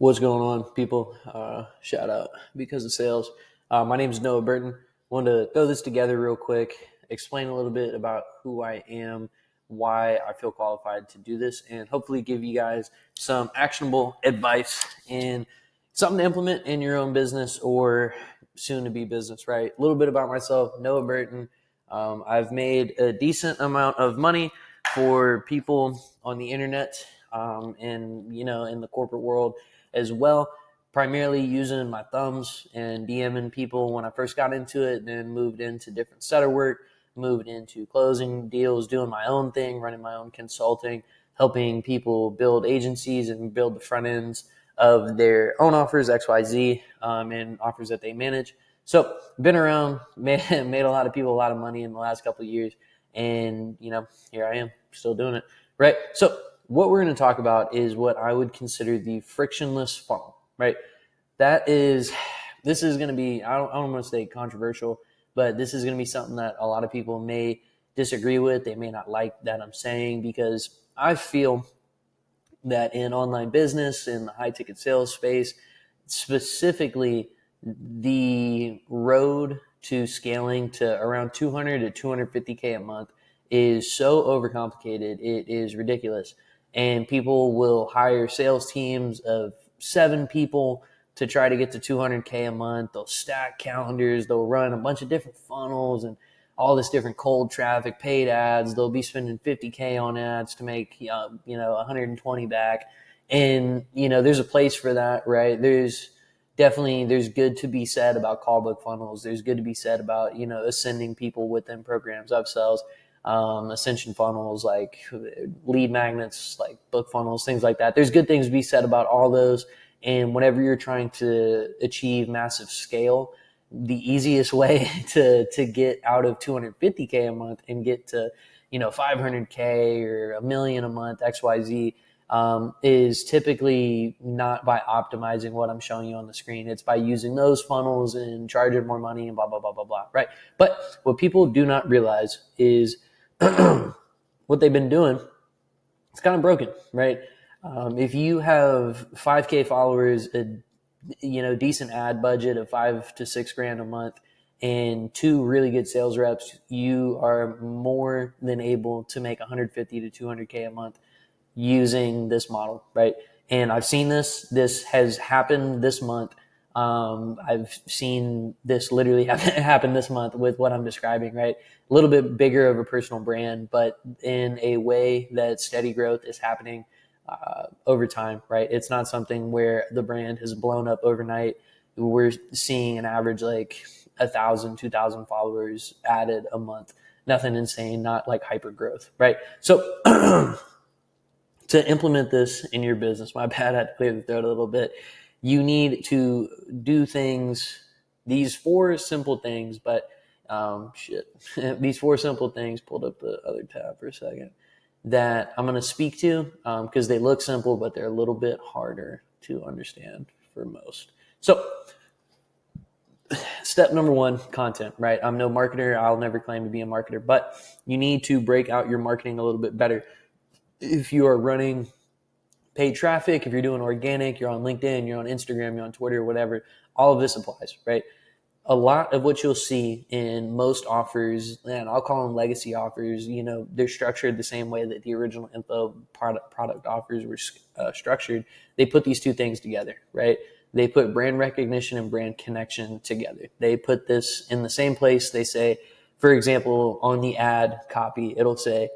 What's going on, people? Shout out because of sales. My name is Noah Burton. Wanted to throw this together real quick, explain a little bit about who I am, why I feel qualified to do this, and hopefully give you guys some actionable advice and something to implement in your own business or soon to be business, right? A little bit about myself, Noah Burton. I've made a decent amount of money for people on the internet and, in the corporate world as well, primarily using my thumbs and DMing people when I first got into it, then moved into different setter work, moved into closing deals, doing my own thing, running my own consulting, helping people build agencies and build the front ends of their own offers, XYZ, and offers that they manage. So been around, made a lot of people a lot of money in the last couple of years. And, here I am still doing it. Right. So what we're going to talk about is what I would consider the frictionless funnel, right? This is going to be, I don't want to say controversial, but this is going to be something that a lot of people may disagree with. They may not like that I'm saying, because I feel that in online business, in the high ticket sales space, specifically the road to scaling to around 200 to 250K a month is so overcomplicated. It is ridiculous. And people will hire sales teams of 7 people to try to get to 200K a month. They'll stack calendars. They'll run a bunch of different funnels and all this different cold traffic, paid ads. They'll be spending 50K on ads to make, 120 back. And, there's a place for that, right? There's good to be said about call book funnels. There's good to be said about, ascending people within programs, upsells, ascension funnels, like lead magnets, like book funnels, things like that. There's good things to be said about all those. And whenever you're trying to achieve massive scale, the easiest way to get out of 250K a month and get to, 500K or $1 million a month, XYZ, is typically not by optimizing what I'm showing you on the screen. It's by using those funnels and charging more money and blah, blah, blah, blah, blah, right? But what people do not realize is what they've been doing, it's kind of broken, right? If you have 5K followers, a decent ad budget of $5 to $6 grand a month, and 2 really good sales reps, you are more than able to make 150 to 200K a month using this model, right? And I've seen this. This has happened this month. I've seen this literally happen this month with what I'm describing, right? A little bit bigger of a personal brand, but in a way that steady growth is happening over time, right? It's not something where the brand has blown up overnight. We're seeing an average like 1,000, 2,000 followers added a month. Nothing insane, not like hyper growth, right? So to implement this in your business, my bad, I had to clear the throat a little bit. You need to do things, these 4 simple things, but these 4 simple things, pulled up the other tab for a second, that I'm going to speak to because they look simple, but they're a little bit harder to understand for most. So step number 1, content, right? I'm no marketer. I'll never claim to be a marketer, but you need to break out your marketing a little bit better. If you are running paid traffic, if you're doing organic, you're on LinkedIn, you're on Instagram, you're on Twitter, whatever, all of this applies, right? A lot of what you'll see in most offers, and I'll call them legacy offers, they're structured the same way that the original info product offers were structured. They put these 2 things together, right? They put brand recognition and brand connection together. They put this in the same place. They say, for example, on the ad copy, it'll say,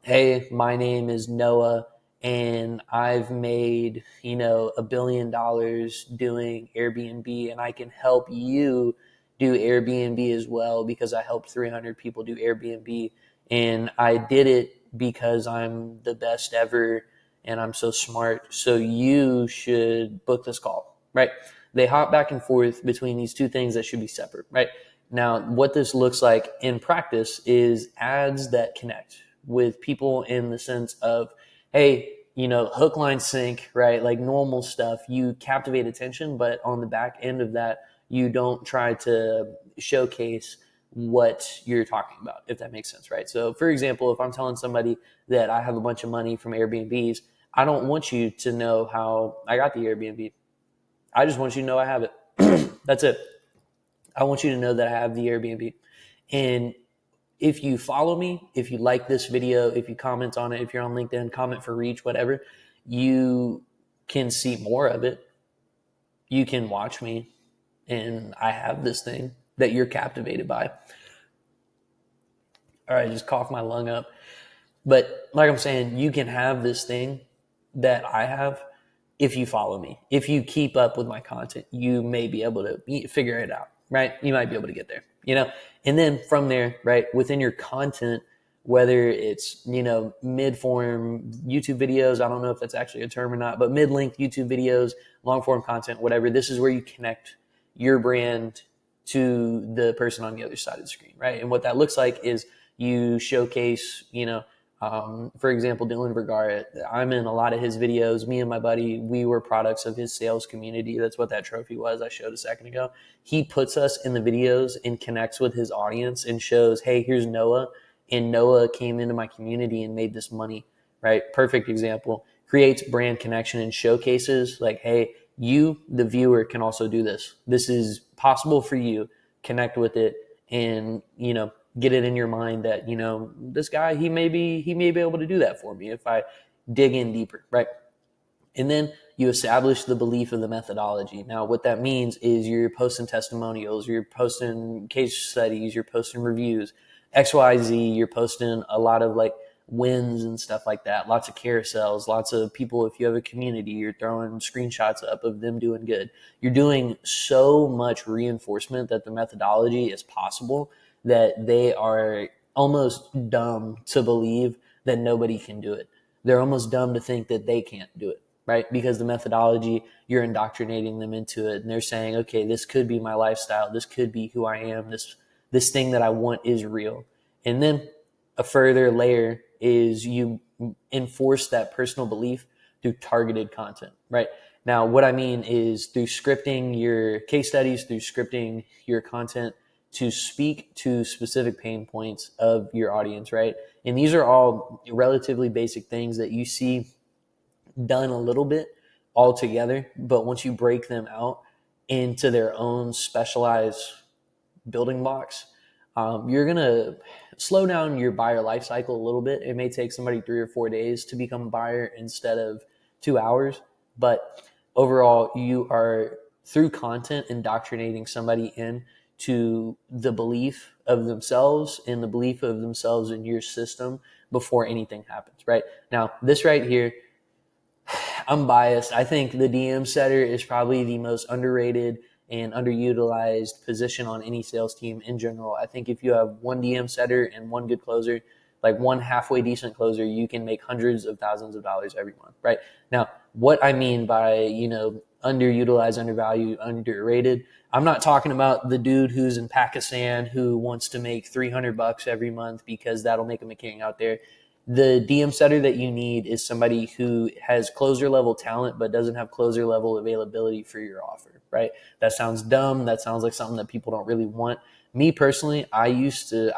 hey, my name is Noah, and I've made, $1 billion doing Airbnb, and I can help you do Airbnb as well because I helped 300 people do Airbnb, and I did it because I'm the best ever and I'm so smart. So you should book this call, right? They hop back and forth between these 2 things that should be separate, right? Now, what this looks like in practice is ads that connect with people in the sense of, hey, hook, line, sink, right? Like normal stuff, you captivate attention, but on the back end of that, you don't try to showcase what you're talking about, if that makes sense, right? So for example, if I'm telling somebody that I have a bunch of money from Airbnbs, I don't want you to know how I got the Airbnb. I just want you to know I have it. That's it. I want you to know that I have the Airbnb. And if you follow me, if you like this video, if you comment on it, if you're on LinkedIn, comment for reach, whatever, you can see more of it. You can watch me, and I have this thing that you're captivated by. All right, just cough my lung up. But like I'm saying, you can have this thing that I have if you follow me. If you keep up with my content, you may be able to figure it out, right? You might be able to get there, And then from there, right, within your content, whether it's, mid-form YouTube videos, I don't know if that's actually a term or not, but mid-length YouTube videos, long-form content, whatever, this is where you connect your brand to the person on the other side of the screen, right? And what that looks like is you showcase, for example, Dylan Vergara, I'm in a lot of his videos. Me and my buddy, we were products of his sales community. That's what that trophy was I showed a second ago. He puts us in the videos and connects with his audience and shows, hey, here's Noah. And Noah came into my community and made this money, right? Perfect example. Creates brand connection and showcases like, hey, you, the viewer, can also do this. This is possible for you. Connect with it and, get it in your mind that, this guy, he may be able to do that for me if I dig in deeper, right? And then you establish the belief of the methodology. Now, what that means is you're posting testimonials, you're posting case studies, you're posting reviews, XYZ, you're posting a lot of like wins and stuff like that. Lots of carousels, lots of people. If you have a community, you're throwing screenshots up of them doing good. You're doing so much reinforcement that the methodology is possible that they are almost dumb to believe that nobody can do it. They're almost dumb to think that they can't do it, right? Because the methodology, you're indoctrinating them into it. And they're saying, okay, this could be my lifestyle. This could be who I am. This thing that I want is real. And then a further layer is you enforce that personal belief through targeted content, right? Now, what I mean is through scripting your case studies, through scripting your content to speak to specific pain points of your audience, right? And these are all relatively basic things that you see done a little bit all together, but once you break them out into their own specialized building blocks, you're going to slow down your buyer life cycle a little bit. It may take somebody 3 or 4 days to become a buyer instead of 2 hours, but overall you are through content indoctrinating somebody in to the belief of themselves and the belief of themselves in your system before anything happens, right? Now, this right here, I'm biased. I think the DM setter is probably the most underrated and underutilized position on any sales team in general. I think if you have one DM setter and one good closer, like one halfway decent closer, you can make hundreds of thousands of dollars every month, right? Now, what I mean by, underutilized, undervalued, underrated, I'm not talking about the dude who's in Pakistan who wants to make $300 every month because that'll make him a king out there. The DM setter that you need is somebody who has closer level talent but doesn't have closer level availability for your offer, right? That sounds dumb. That sounds like something that people don't really want. Me personally, I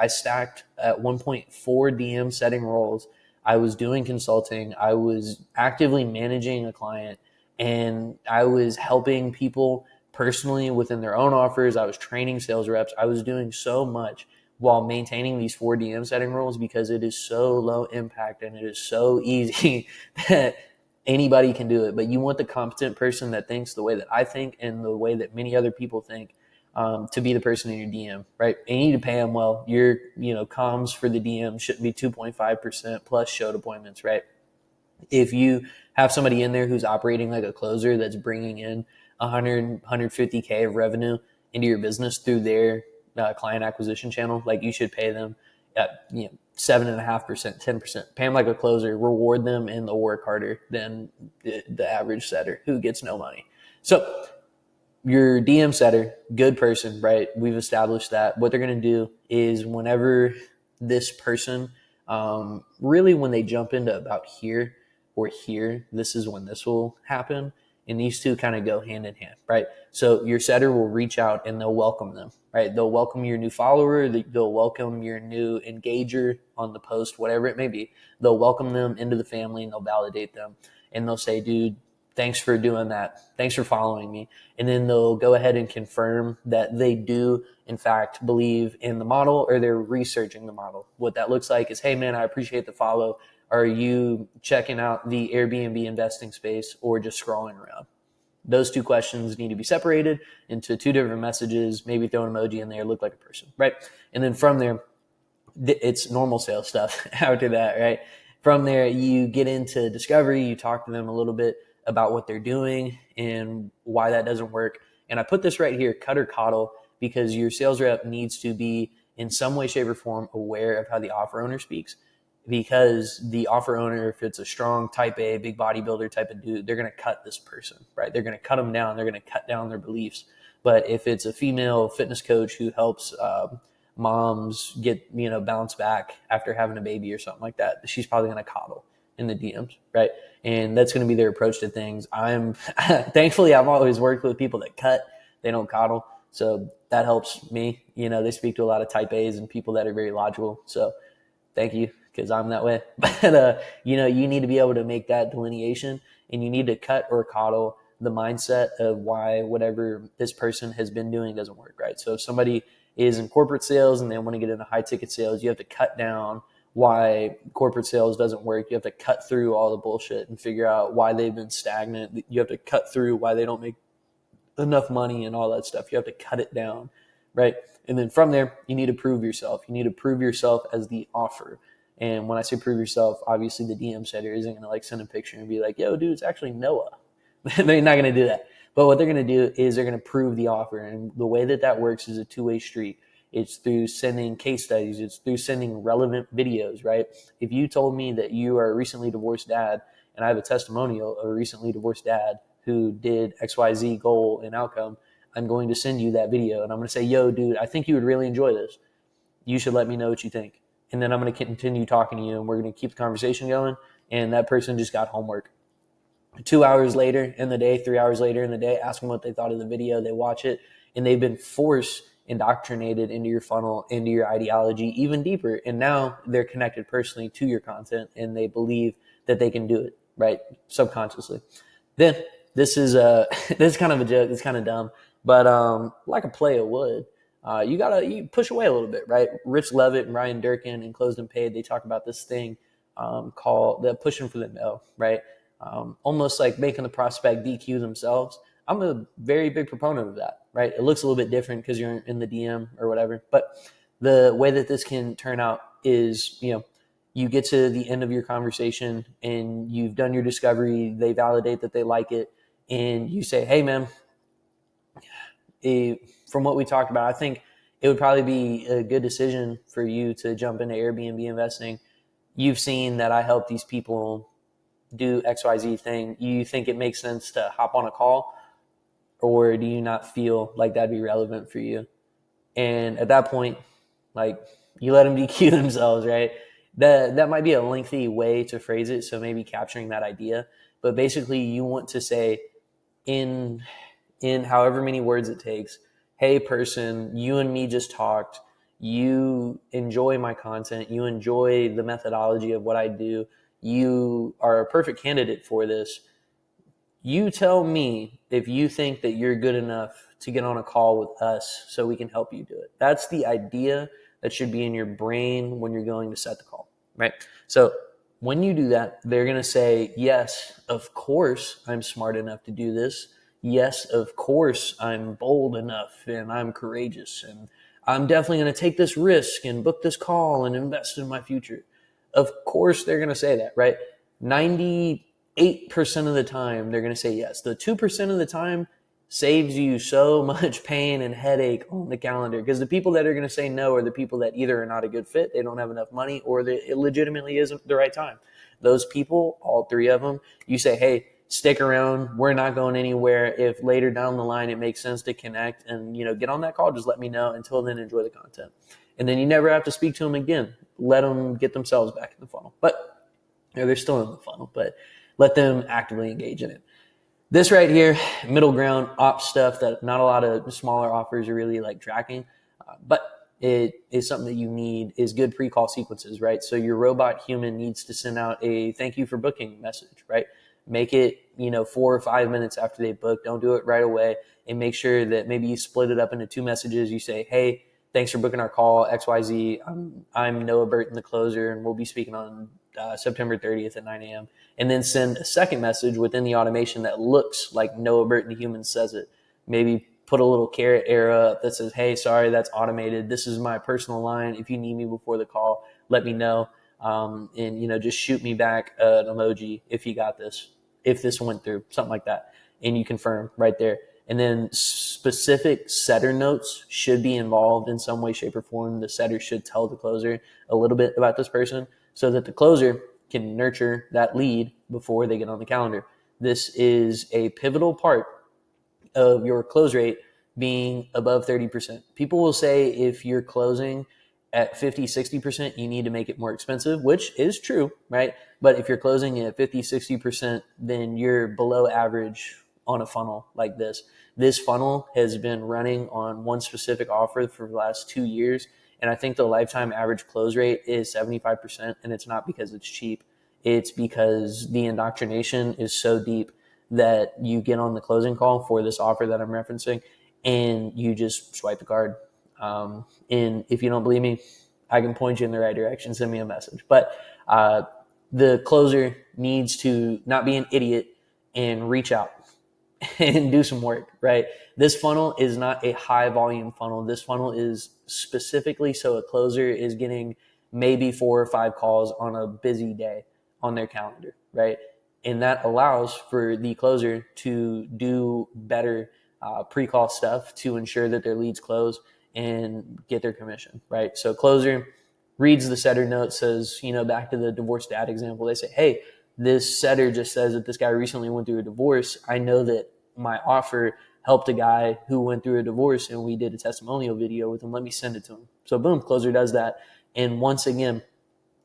stacked at 1.4 DM setting roles. I was doing consulting. I was actively managing a client, and I was helping people personally within their own offers. I was training sales reps. I was doing so much while maintaining these 4 DM setting roles because it is so low impact and it is so easy that anybody can do it. But you want the competent person that thinks the way that I think and the way that many other people think to be the person in your DM, right? And you need to pay them well. Your, comms for the DM shouldn't be 2.5% plus showed appointments, right? If you have somebody in there who's operating like a closer that's bringing in 100, 150K of revenue into your business through their client acquisition channel, like you should pay them at 7.5%, 10%. Pay them like a closer, reward them, and they'll work harder than the average setter who gets no money. So your DM setter, good person, right? We've established that. What they're going to do is whenever this person, really when they jump into about here or here, this is when this will happen. And these two kind of go hand in hand, right? So your setter will reach out and they'll welcome them, right? They'll welcome your new follower. They'll welcome your new engager on the post, whatever it may be. They'll welcome them into the family and they'll validate them. and they'll say, dude, thanks for doing that. Thanks for following me. And then they'll go ahead and confirm that they do, in fact, believe in the model, or they're researching the model. What that looks like is, hey, man, I appreciate the follow. Are you checking out the Airbnb investing space or just scrolling around? Those two questions need to be separated into two different messages, maybe throw an emoji in there, look like a person, right? And then from there, it's normal sales stuff after that, right? From there, you get into discovery, you talk to them a little bit about what they're doing and why that doesn't work. And I put this right here, cut or coddle, because your sales rep needs to be in some way, shape, or form aware of how the offer owner speaks. Because the offer owner, if it's a strong type A, big bodybuilder type of dude, they're going to cut this person, right? They're going to cut them down. They're going to cut down their beliefs. But if it's a female fitness coach who helps moms get, bounce back after having a baby or something like that, she's probably going to coddle in the DMs, right? And that's going to be their approach to things. Thankfully, I've always worked with people that cut, they don't coddle. So that helps me. They speak to a lot of type A's and people that are very logical. So thank you, because I'm that way. But, you need to be able to make that delineation, and you need to cut or coddle the mindset of why whatever this person has been doing doesn't work, right? So if somebody is in corporate sales and they want to get into high ticket sales, you have to cut down why corporate sales doesn't work. You have to cut through all the bullshit and figure out why they've been stagnant. You have to cut through why they don't make enough money and all that stuff. You have to cut it down, right? And then from there, you need to prove yourself. You need to prove yourself as the offer. And when I say prove yourself, obviously the DM setter isn't going to send a picture and be like, yo, dude, it's actually Noah. They're not going to do that. But what they're going to do is they're going to prove the offer. And the way that works is a two-way street. It's through sending case studies. It's through sending relevant videos, right? If you told me that you are a recently divorced dad and I have a testimonial of a recently divorced dad who did XYZ goal and outcome, I'm going to send you that video. And I'm going to say, yo, dude, I think you would really enjoy this. You should let me know what you think. And then I'm going to continue talking to you, and we're going to keep the conversation going. And that person just got homework. 2 hours later in the day, 3 hours later in the day, ask them what they thought of the video. They watch it, and they've been indoctrinated into your funnel, into your ideology even deeper. And now they're connected personally to your content, and they believe that they can do it, right? Subconsciously. Then this is this is kind of a joke. It's kind of dumb, but like a player would, you push away a little bit, right? Rich Levitt and Ryan Durkin in Closed and Paid, they talk about this thing called the pushing for the no, right? Almost like making the prospect DQ themselves. I'm a very big proponent of that, right? It looks a little bit different because you're in the DM or whatever, but the way that this can turn out is, you get to the end of your conversation and you've done your discovery, they validate that they like it, and you say, hey, man, from what we talked about, I think it would probably be a good decision for you to jump into Airbnb investing. You've seen that I help these people do XYZ thing. You think it makes sense to hop on a call, or do you not feel like that'd be relevant for you? And at that point, you let them DQ themselves, right? That might be a lengthy way to phrase it, so maybe capturing that idea. But basically, you want to say in however many words it takes, hey, person, you and me just talked. You enjoy my content. You enjoy the methodology of what I do. You are a perfect candidate for this. You tell me if you think that you're good enough to get on a call with us so we can help you do it. That's the idea that should be in your brain when you're going to set the call, right? So when you do that, they're going to say, yes, of course I'm smart enough to do this. Yes, of course I'm bold enough and I'm courageous and I'm definitely going to take this risk and book this call and invest in my future. Of course they're going to say that, right? 98% of the time they're going to say yes. The 2% of the time saves you so much pain and headache on the calendar, because the people that are going to say no are the people that either are not a good fit, they don't have enough money, or it legitimately isn't the right time. Those people, all three of them, you say, hey, stick around. We're not going anywhere. If later down the line it makes sense to connect and get on that call, just let me know. Until then, enjoy the content. And then you never have to speak to them again. Let them get themselves back in the funnel. But they're still in the funnel, but let them actively engage in it. This right here, middle ground ops stuff that not a lot of smaller offers are really tracking, but it is something that you need is good pre-call sequences, right? So your robot human needs to send out a thank you for booking message, right? Make it, 4 or 5 minutes after they book. Don't do it right away. And make sure that maybe you split it up into 2 messages. You say, hey, thanks for booking our call, XYZ. I'm Noah Burton, the closer, and we'll be speaking on September 30th at 9 a.m. And then send a second message within the automation that looks like Noah Burton, the human, says it. Maybe put a little caret arrow up that says, hey, sorry, that's automated. This is my personal line. If you need me before the call, let me know. And just shoot me back an emoji if you got this, if this went through, something like that. And you confirm right there. And then specific setter notes should be involved in some way, shape, or form. The setter should tell the closer a little bit about this person so that the closer can nurture that lead before they get on the calendar. This is a pivotal part of your close rate being above 30%. People will say if you're closing at 50, 60%, you need to make it more expensive, which is true, right? But if you're closing at 50, 60%, then you're below average on a funnel like this. This funnel has been running on one specific offer for the last 2 years. And I think the lifetime average close rate is 75%. And it's not because it's cheap. It's because the indoctrination is so deep that you get on the closing call for this offer that I'm referencing and you just swipe the card. And if you don't believe me, I can point you in the right direction. Send me a message. But the closer needs to not be an idiot and reach out and do some work, right? This funnel is not a high volume funnel. This funnel is specifically so a closer is getting maybe 4 or 5 calls on a busy day on their calendar, right? And that allows for the closer to do better pre-call stuff to ensure that their leads close and get their commission, right? So closer reads the setter note, says, back to the divorce dad example, they say, hey, this setter just says that this guy recently went through a divorce. I know that my offer helped a guy who went through a divorce and we did a testimonial video with him. Let me send it to him. So boom, closer does that. And once again,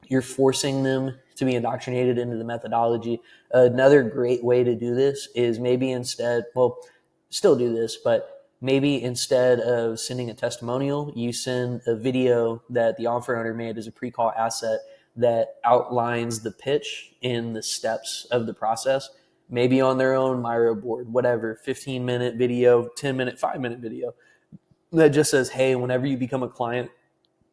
you're forcing them to be indoctrinated into the methodology. Another great way to do this is maybe still do this, but maybe instead of sending a testimonial, you send a video that the offer owner made as a pre-call asset that outlines the pitch and the steps of the process, maybe on their own Miro board, whatever, 15-minute video, 10-minute, 5-minute video that just says, hey, whenever you become a client,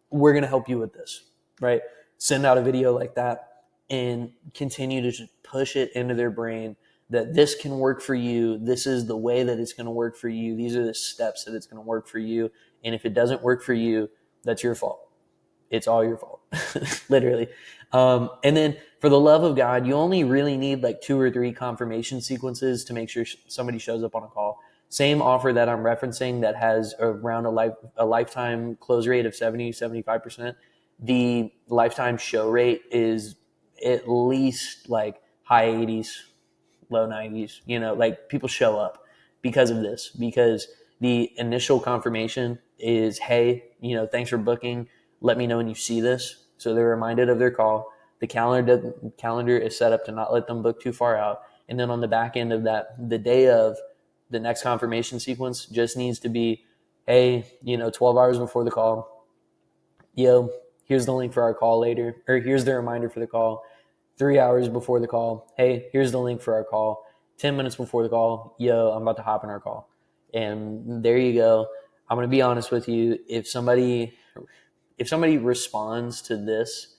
we're going to help you with this, right? Send out a video like that and continue to just push it into their brain that this can work for you. This is the way that it's going to work for you. These are the steps that it's going to work for you. And if it doesn't work for you, that's your fault. It's all your fault, literally. And then for the love of God, you only really need like 2 or 3 confirmation sequences to make sure somebody shows up on a call. Same offer that I'm referencing that has around a lifetime close rate of 70, 75%. The lifetime show rate is at least like high 80s, low 90s. Like people show up because of this, because the initial confirmation is, hey, thanks for booking. Let me know when you see this. So they're reminded of their call. The calendar is set up to not let them book too far out. And then on the back end of that, the day of the next confirmation sequence just needs to be, hey, 12 hours before the call, here's the link for our call later, or here's the reminder for the call. 3 hours before the call, hey, here's the link for our call. 10 minutes before the call, I'm about to hop in our call. And there you go. I'm going to be honest with you. If somebody responds to this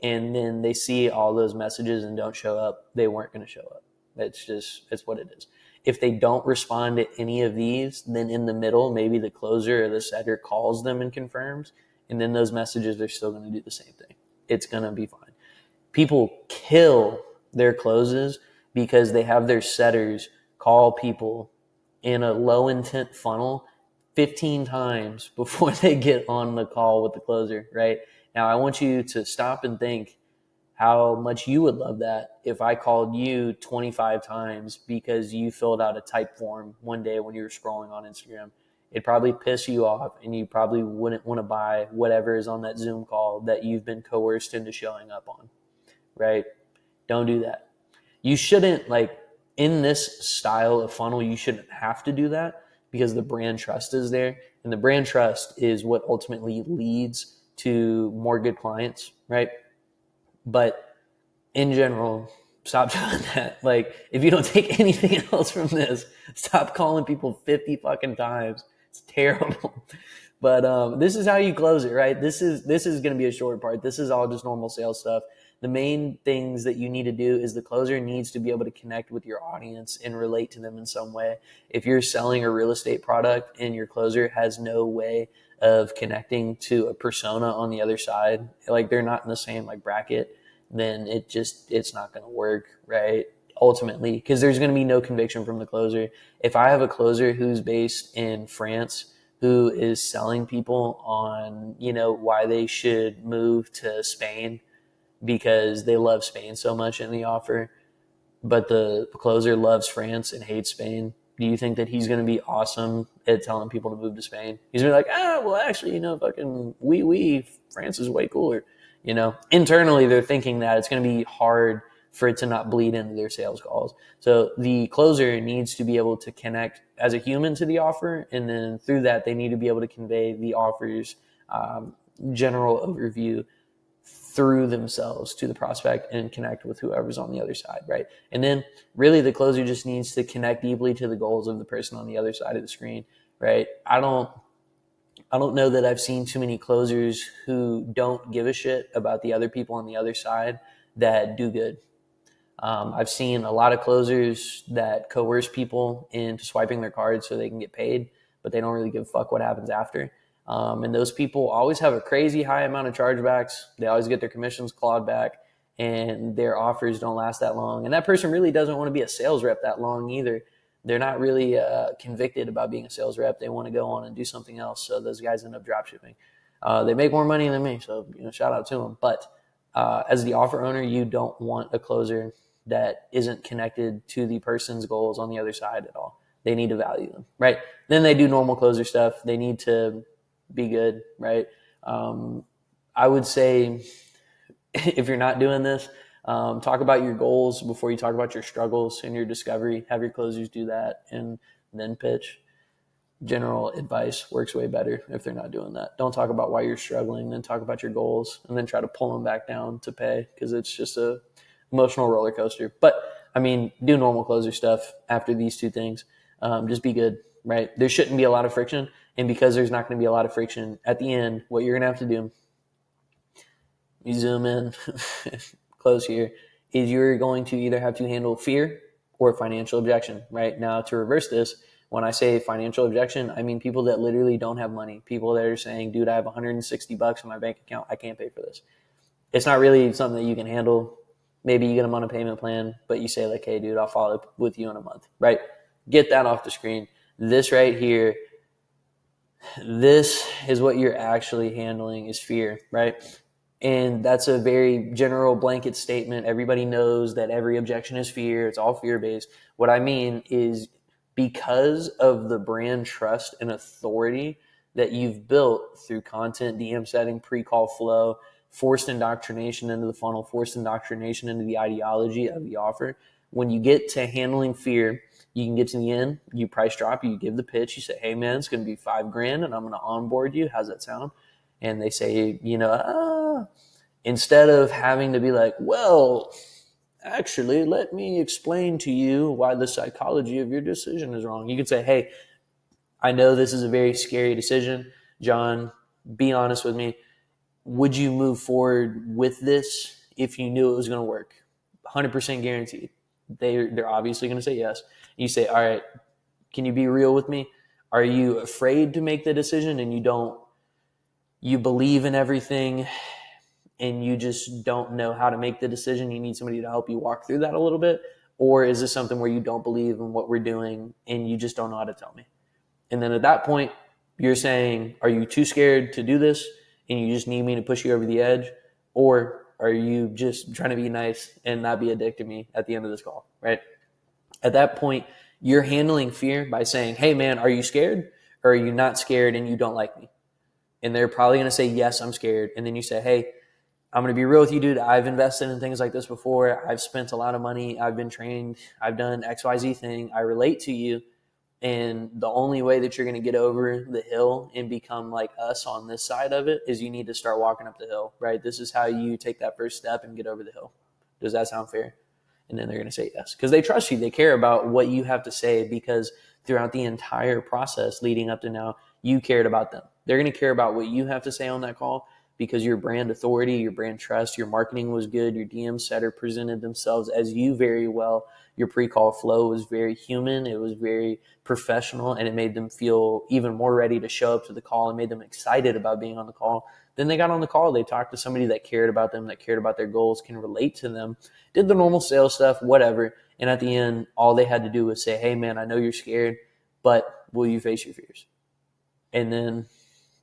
and then they see all those messages and don't show up, they weren't going to show up. It's what it is. If they don't respond to any of these, then in the middle, maybe the closer or the setter calls them and confirms. And then those messages, they're still going to do the same thing. It's going to be fine. People kill their closes because they have their setters call people in a low intent funnel 15 times before they get on the call with the closer, right? Now, I want you to stop and think how much you would love that if I called you 25 times because you filled out a type form one day when you were scrolling on Instagram. It'd probably piss you off and you probably wouldn't want to buy whatever is on that Zoom call that you've been coerced into showing up on, right? Don't do that. You shouldn't, in this style of funnel, you shouldn't have to do that because the brand trust is there. And the brand trust is what ultimately leads to more good clients, right? But in general, stop doing that. Like, if you don't take anything else from this, stop calling people 50 fucking times. It's terrible. But this is how you close it, right? This is going to be a short part. This is all just normal sales stuff. The main things that you need to do is the closer needs to be able to connect with your audience and relate to them in some way. If you're selling a real estate product and your closer has no way of connecting to a persona on the other side, like they're not in the same like bracket, then it's not going to work, right? Ultimately, because there's going to be no conviction from the closer. If I have a closer who's based in France who is selling people on, why they should move to Spain because they love Spain so much in the offer, but the closer loves France and hates Spain, do you think that he's going to be awesome at telling people to move to Spain? He's going to be like, well, actually, fucking France is way cooler. Internally, they're thinking that it's going to be hard for it to not bleed into their sales calls. So the closer needs to be able to connect as a human to the offer. And then through that, they need to be able to convey the offer's general overview through themselves to the prospect and connect with whoever's on the other side, right? And then really the closer just needs to connect deeply to the goals of the person on the other side of the screen, right? I don't know that I've seen too many closers who don't give a shit about the other people on the other side that do good. I've seen a lot of closers that coerce people into swiping their cards so they can get paid, but they don't really give a fuck what happens after. And those people always have a crazy high amount of chargebacks. They always get their commissions clawed back, and their offers don't last that long. And that person really doesn't want to be a sales rep that long either. They're not really convicted about being a sales rep. They want to go on and do something else. So those guys end up drop shipping. They make more money than me, so shout out to them. But as the offer owner, you don't want a closer that isn't connected to the person's goals on the other side at all. They need to value them, right? Then they do normal closer stuff. They need to be good, right? I would say if you're not doing this, talk about your goals before you talk about your struggles and your discovery. Have your closers do that and then pitch. General advice works way better if they're not doing that. Don't talk about why you're struggling, then talk about your goals and then try to pull them back down to pay, because it's just a emotional roller coaster. But do normal closer stuff after these two things. Just be good, right? There shouldn't be a lot of friction. And because there's not going to be a lot of friction at the end, what you're going to have to do, you zoom in, close here, is you're going to either have to handle fear or financial objection, right? Now, to reverse this, when I say financial objection, I mean people that literally don't have money, people that are saying, dude, I have $160 in my bank account. I can't pay for this. It's not really something that you can handle. Maybe you get them on a payment plan, but you say like, hey, dude, I'll follow up with you in a month, right? Get that off the screen. This right here, this is what you're actually handling is fear, right? And that's a very general blanket statement. Everybody knows that every objection is fear. It's all fear-based. What I mean is because of the brand trust and authority that you've built through content, DM setting, pre-call flow, forced indoctrination into the funnel, forced indoctrination into the ideology of the offer. When you get to handling fear, you can get to the end, you price drop, you give the pitch, you say, hey man, it's going to be $5,000 and I'm going to onboard you. How's that sound? And they say, instead of having to be like, well, actually, let me explain to you why the psychology of your decision is wrong. You can say, hey, I know this is a very scary decision. John, be honest with me. Would you move forward with this if you knew it was going to work? 100% guaranteed. They're obviously going to say yes. You say, all right, can you be real with me? Are you afraid to make the decision and you believe in everything and you just don't know how to make the decision? You need somebody to help you walk through that a little bit? Or is this something where you don't believe in what we're doing and you just don't know how to tell me? And then at that point, you're saying, are you too scared to do this and you just need me to push you over the edge? Or are you just trying to be nice and not be a dick to me at the end of this call, right? At that point, you're handling fear by saying, hey man, are you scared? Or are you not scared and you don't like me? And they're probably going to say, yes, I'm scared. And then you say, hey, I'm going to be real with you, dude. I've invested in things like this before. I've spent a lot of money. I've been trained. I've done XYZ thing. I relate to you. And the only way that you're going to get over the hill and become like us on this side of it is you need to start walking up the hill, right? This is how you take that first step and get over the hill. Does that sound fair? And then they're going to say yes because they trust you. They care about what you have to say because throughout the entire process leading up to now, you cared about them. They're going to care about what you have to say on that call because your brand authority, your brand trust, your marketing was good, your DM setter presented themselves as you very well. Your pre-call flow was very human. It was very professional, and it made them feel even more ready to show up to the call and made them excited about being on the call. Then they got on the call. They talked to somebody that cared about them, that cared about their goals, can relate to them, did the normal sales stuff, whatever. And at the end, all they had to do was say, hey, man, I know you're scared, but will you face your fears? And then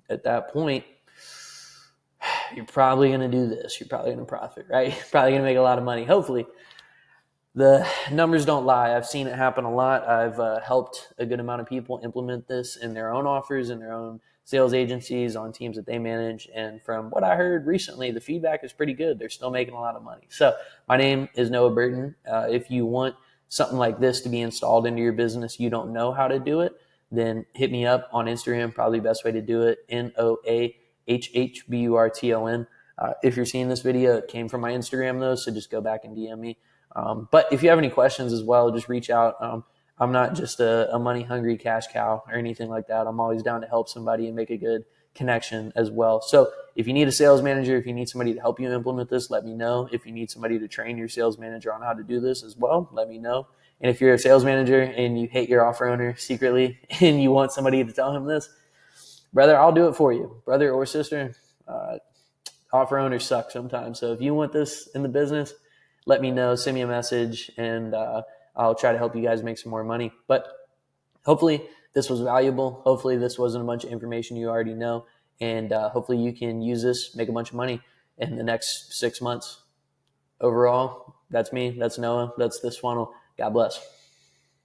at that point, you're probably going to do this. You're probably going to profit, right? You're probably going to make a lot of money, hopefully. The numbers don't lie. I've seen it happen a lot. I've helped a good amount of people implement this in their own offers, in their own sales agencies, on teams that they manage. And from what I heard recently, the feedback is pretty good. They're still making a lot of money. So my name is Noah Burton. If you want something like this to be installed into your business, you don't know how to do it, then hit me up on Instagram. Probably the best way to do it, NOAHHBURTON. If you're seeing this video, it came from my Instagram though, so just go back and DM me. But if you have any questions as well, just reach out. I'm not just a money hungry cash cow or anything like that. I'm always down to help somebody and make a good connection as well. So if you need a sales manager, if you need somebody to help you implement this, let me know. If you need somebody to train your sales manager on how to do this as well, let me know. And if you're a sales manager and you hate your offer owner secretly and you want somebody to tell him this, brother, I'll do it for you. Brother or sister, offer owners suck sometimes. So if you want this in the business, let me know, send me a message, and I'll try to help you guys make some more money. But hopefully this was valuable. Hopefully this wasn't a bunch of information you already know. And hopefully you can use this, make a bunch of money in the next 6 months. Overall, that's me. That's Noah. That's this funnel. God bless.